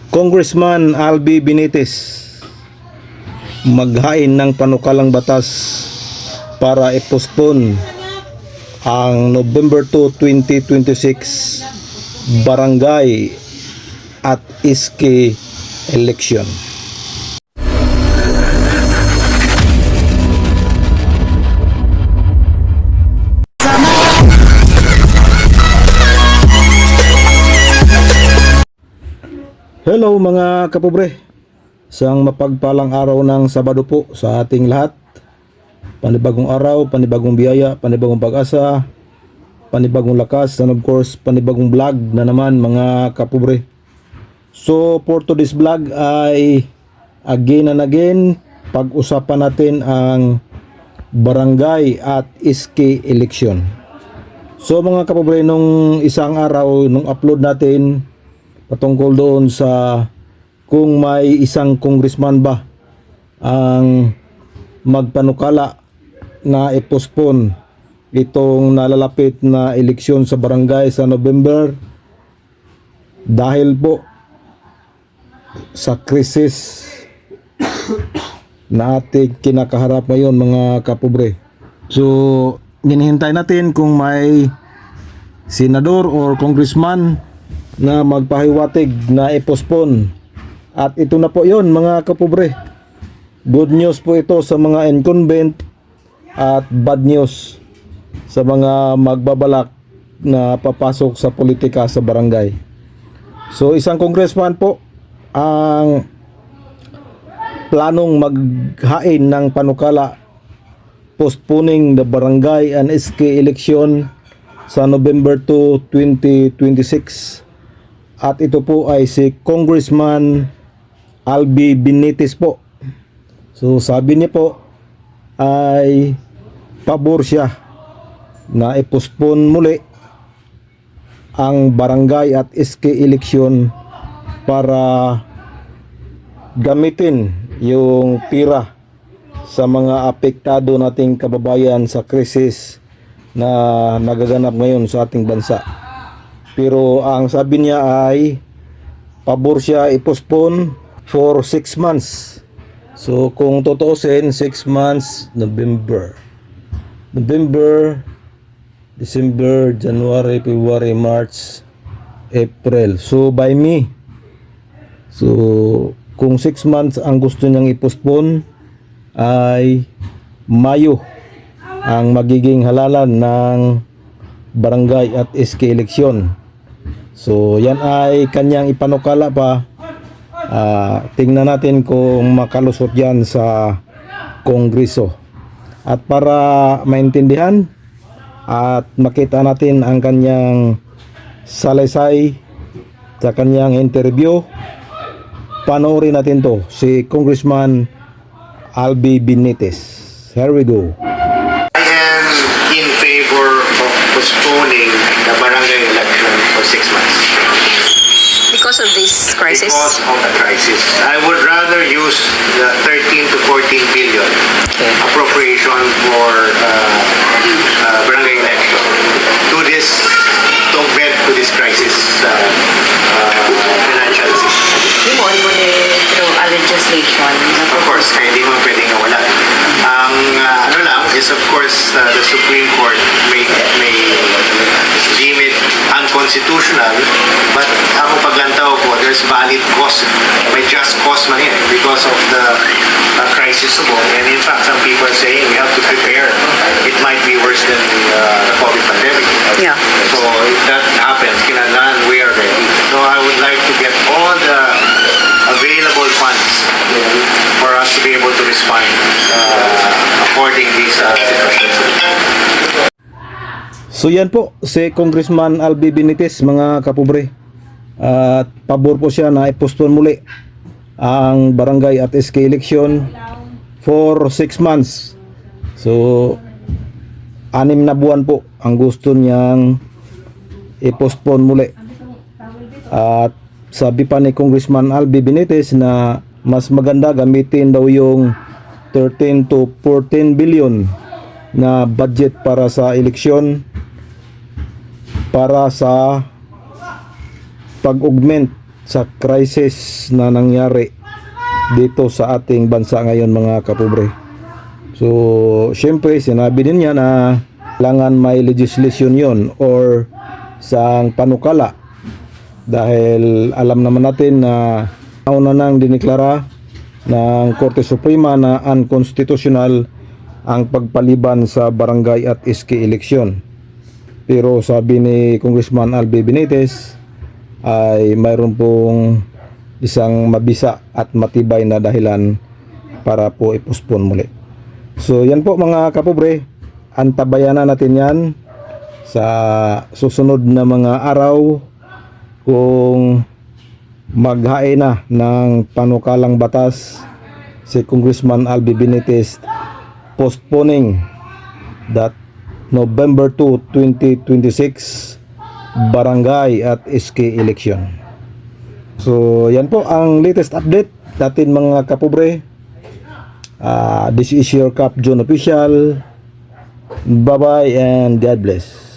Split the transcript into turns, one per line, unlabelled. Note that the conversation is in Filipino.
Congressman Albi Benitez maghain ng panukalang batas para i-postpone ang November 2, 2026 barangay at iski election. Hello mga kapobre, isang mapagpalang araw ng Sabado po sa ating lahat. Panibagong araw, panibagong biyaya, panibagong pag-asa, panibagong lakas, and of course panibagong vlog na naman mga kapobre. So for today's vlog ay again and again pag-usapan natin ang barangay at iski election. So mga kapobre, nung isang araw nung upload natin patungkol doon sa kung may isang congressman ba ang magpanukala na i-postpone itong nalalapit na eleksyon sa barangay sa November dahil po sa krisis na ating kinakaharap ngayon mga kapobre. So hinihintay natin kung may senador or congressman na magpahiwatig na i-postpone. At ito na po yon mga kapobre. Good news po ito sa mga incumbent at bad news sa mga magbabalak na papasok sa politika sa barangay. So isang congressman po ang planong maghain ng panukala postponing the barangay and SK election sa November 2, 2026. At ito po ay si Congressman Albi Benitez po. So sabi niya po ay pabor siya na i-postpone muli ang barangay at SK election para gamitin yung pira sa mga apektado nating kababayan sa krisis na nagaganap ngayon sa ating bansa. Pero ang sabi niya ay pabor siya i-postpone for 6 months. So kung tutuusin, 6 months, November, December, January, February, March, April. So by May. So kung 6 months ang gusto niyang i-postpone ay Mayo ang magiging halalan ng barangay at SK election. So yan ay kanyang ipanukala pa. Tingnan natin kung makalusot yan sa Kongreso. At para maintindihan at makita natin ang kanyang salaysay sa kanyang interview, panoorin natin to si Congressman Albi Benitez. Here we go.
I am in favor of postponing the barangay election for 6 months.
Because of this crisis?
Because of the crisis. I would rather use the 13 to 14 billion appropriation for barangay election to get to this crisis financial system.
Hindi mo through a legislation.
Of course, hindi mo pwedeng nawala. Ang ano lang is of course the Supreme Court may deem it unconstitutional, but ako paglantaw ko, there's valid cause, may just cause man yan because of the crisis of all. And in fact, some people are saying we have to prepare. It might be worse than the COVID pandemic.
Yeah.
So if that happens, kinalaman we are ready. So I would like to get all the available funds for us to be able to respond according these situations.
So yan po si Congressman Albi Benitez mga kapobre. At pabor po siya na i-postpone muli ang barangay at SK election for 6 months. So 6 na buwan po ang gusto niyang i-postpone muli. At sabi pa ni Congressman Albi Benitez na mas maganda gamitin daw yung 13 to 14 billion na budget para sa eleksyon, para sa pag-augment sa crisis na nangyari dito sa ating bansa ngayon mga kapobre. So, syempre sinabi din niya na kailangan may legislation yon or sang panukala dahil alam naman natin na nauna nang diniklara ng Korte Suprema na unconstitutional ang pagpaliban sa barangay at SK eleksyon. Pero sabi ni Congressman Albi Benitez ay mayroon pong isang mabisa at matibay na dahilan para po i-postpone muli. So yan po mga kapobre, antabayan na natin yan sa susunod na mga araw kung maghain na ng panukalang batas si Congressman Albi Benitez postponing that November 2, 2026 barangay at SK election. So yan po ang latest update natin mga kapobre. This is your Cap John Official. Bye bye and God bless.